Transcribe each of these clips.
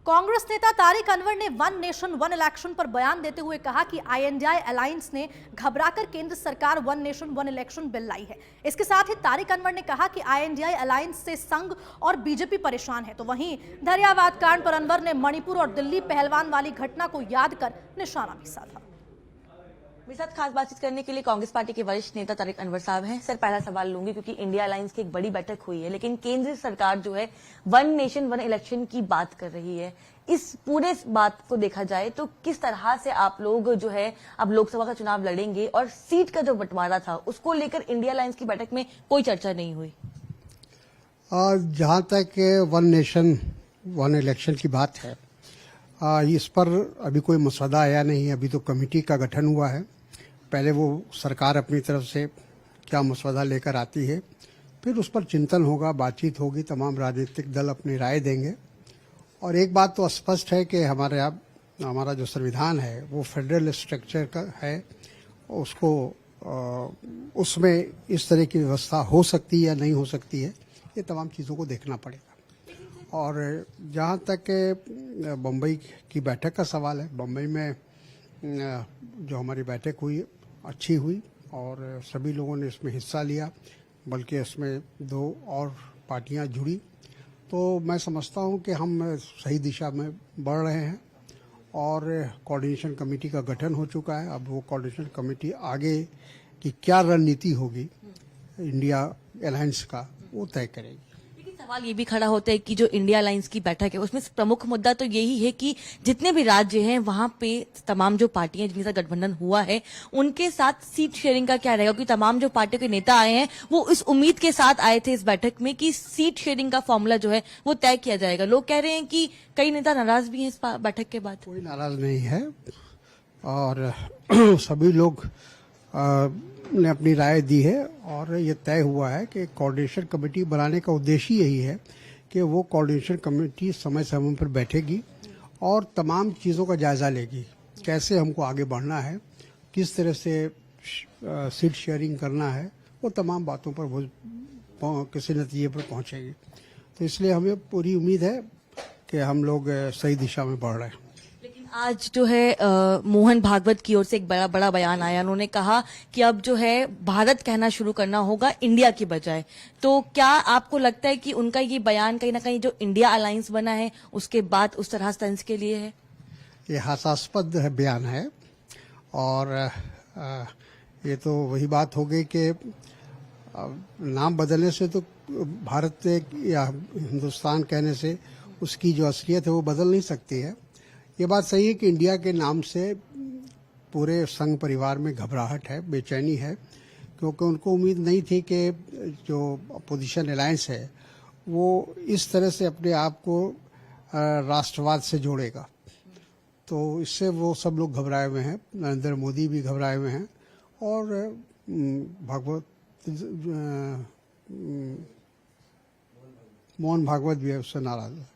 कांग्रेस नेता तारिक अनवर ने one nation one election पर बयान देते हुए कहा कि INDI अलायंस ने घबराकर केंद्र सरकार one nation one election bill लाई है। इसके साथ ही तारिक अनवर ने कहा कि INDI अलायंस से संघ और बीजेपी परेशान है। तो वहीं दरियावाद कांड पर अनवर ने मणिपुर और दिल्ली पहलवान वाली घटना को याद कर निशाना भी साधा। मेरे साथ खास बातचीत करने के लिए कांग्रेस पार्टी के वरिष्ठ नेता तारिक अनवर साहब हैं। सर, पहला सवाल लूंगी क्योंकि इंडिया अलायंस की एक बड़ी बैठक हुई है, लेकिन केंद्र सरकार जो है वन नेशन वन इलेक्शन की बात कर रही है। इस पूरे बात को देखा जाए तो किस तरह से आप लोग जो है अब लोकसभा का चुनाव लड़ेंगे, और सीट का जो बंटवारा था उसको लेकर इंडिया अलायंस की बैठक में कोई चर्चा नहीं हुई। जहां तक वन नेशन वन इलेक्शन की बात है, इस पर अभी कोई मसौदा आया नहीं है। अभी तो कमेटी का गठन हुआ है। पहले वो सरकार अपनी तरफ से क्या मसौदा लेकर आती है, फिर उस पर चिंतन होगा, बातचीत होगी, तमाम राजनीतिक दल अपनी राय देंगे। और एक बात तो स्पष्ट है कि हमारा जो संविधान है वो फेडरल स्ट्रक्चर का है। उसको उसमें इस तरह की व्यवस्था हो सकती है या नहीं हो सकती है, ये तमाम चीज़ों को देखना पड़ेगा। और जहाँ तक बम्बई की बैठक का सवाल है, बम्बई में जो हमारी बैठक हुई अच्छी हुई और सभी लोगों ने इसमें हिस्सा लिया, बल्कि इसमें दो और पार्टियां जुड़ी। तो मैं समझता हूं कि हम सही दिशा में बढ़ रहे हैं और कोऑर्डिनेशन कमेटी का गठन हो चुका है। अब वो कोऑर्डिनेशन कमेटी आगे की क्या रणनीति होगी इंडिया अलायंस का, वो तय करेगी। सवाल ये भी खड़ा होता है कि जो इंडिया अलायंस की बैठक है उसमें प्रमुख मुद्दा तो यही है कि जितने भी राज्य हैं वहां पे तमाम जो पार्टियां जिनके साथ गठबंधन हुआ है उनके साथ सीट शेयरिंग का क्या रहेगा, क्योंकि तमाम जो पार्टियों के नेता आए हैं वो इस उम्मीद के साथ आए थे इस बैठक में कि सीट शेयरिंग का फॉर्मूला जो है वो तय किया जाएगा। लोग कह रहे हैं कि कई नेता नाराज भी हैं इस बैठक के बाद। कोई नाराज नहीं है और सभी लोग ने अपनी राय दी है और ये तय हुआ है कि कोऑर्डिनेशन कमेटी बनाने का उद्देश्य यही है कि वो कोऑर्डिनेशन कमेटी समय समय पर बैठेगी और तमाम चीज़ों का जायजा लेगी। कैसे हमको आगे बढ़ना है, किस तरह से सीट शेयरिंग करना है, वो तमाम बातों पर वो किसी नतीजे पर पहुंचेगी। तो इसलिए हमें पूरी उम्मीद है कि हम लोग सही दिशा में बढ़ रहे हैं। आज जो है मोहन भागवत की ओर से एक बड़ा बयान आया। उन्होंने कहा कि अब जो है भारत कहना शुरू करना होगा इंडिया की बजाय। तो क्या आपको लगता है कि उनका ये बयान कहीं ना कहीं जो इंडिया अलायंस बना है उसके बाद उस तरह तंज के लिए है? ये हास्यास्पद बयान है और ये तो वही बात हो गई कि नाम बदलने से तो भारत या हिंदुस्तान कहने से उसकी जो असलियत है वो बदल नहीं सकती है। ये बात सही है कि इंडिया के नाम से पूरे संघ परिवार में घबराहट है, बेचैनी है, क्योंकि उनको उम्मीद नहीं थी कि जो अपोजिशन अलायंस है वो इस तरह से अपने आप को राष्ट्रवाद से जोड़ेगा। तो इससे वो सब लोग घबराए हुए हैं। नरेंद्र मोदी भी घबराए हुए हैं और मोहन भागवत भी है, उससे नाराज है।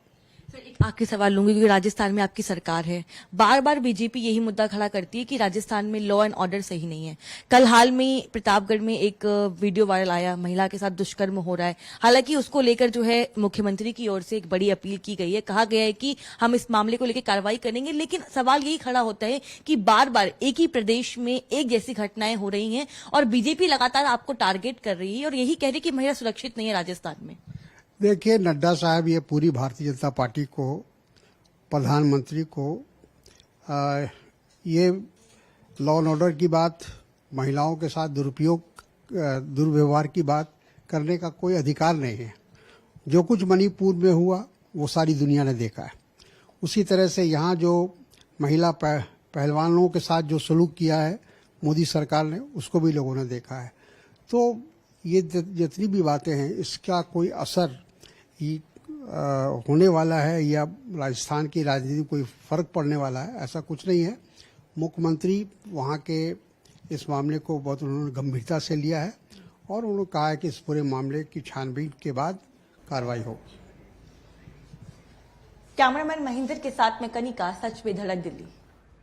सर, एक आखिरी सवाल लूंगी क्योंकि राजस्थान में आपकी सरकार है। बार बार बीजेपी यही मुद्दा खड़ा करती है कि राजस्थान में लॉ एंड ऑर्डर सही नहीं है। कल हाल में प्रतापगढ़ में एक वीडियो वायरल आया, महिला के साथ दुष्कर्म हो रहा है। हालांकि उसको लेकर जो है मुख्यमंत्री की ओर से एक बड़ी अपील की गई है, कहा गया है कि हम इस मामले को लेकर कार्रवाई करेंगे। लेकिन सवाल यही खड़ा होता है कि बार बार एक ही प्रदेश में एक जैसी घटनाएं हो रही हैं और बीजेपी लगातार आपको टारगेट कर रही है और यही कह रही है कि महिला सुरक्षित नहीं है राजस्थान में। देखिए, नड्डा साहब ये पूरी भारतीय जनता पार्टी को, प्रधानमंत्री को ये लॉ एंड ऑर्डर की बात, महिलाओं के साथ दुर्व्यवहार की बात करने का कोई अधिकार नहीं है। जो कुछ मणिपुर में हुआ वो सारी दुनिया ने देखा है। उसी तरह से यहाँ जो महिला पहलवानों के साथ जो सलूक किया है मोदी सरकार ने, उसको भी लोगों ने देखा है। तो ये जितनी भी बातें हैं इसका कोई असर होने वाला है या राजस्थान की राजनीति कोई फर्क पड़ने वाला है, ऐसा कुछ नहीं है। मुख्यमंत्री वहाँ के इस मामले को बहुत उन्होंने गंभीरता से लिया है और उन्होंने कहा है कि इस पूरे मामले की छानबीन के बाद कार्रवाई होगी। कैमरामैन महेंद्र के साथ में कनिका, सच पे धड़क, दिल्ली।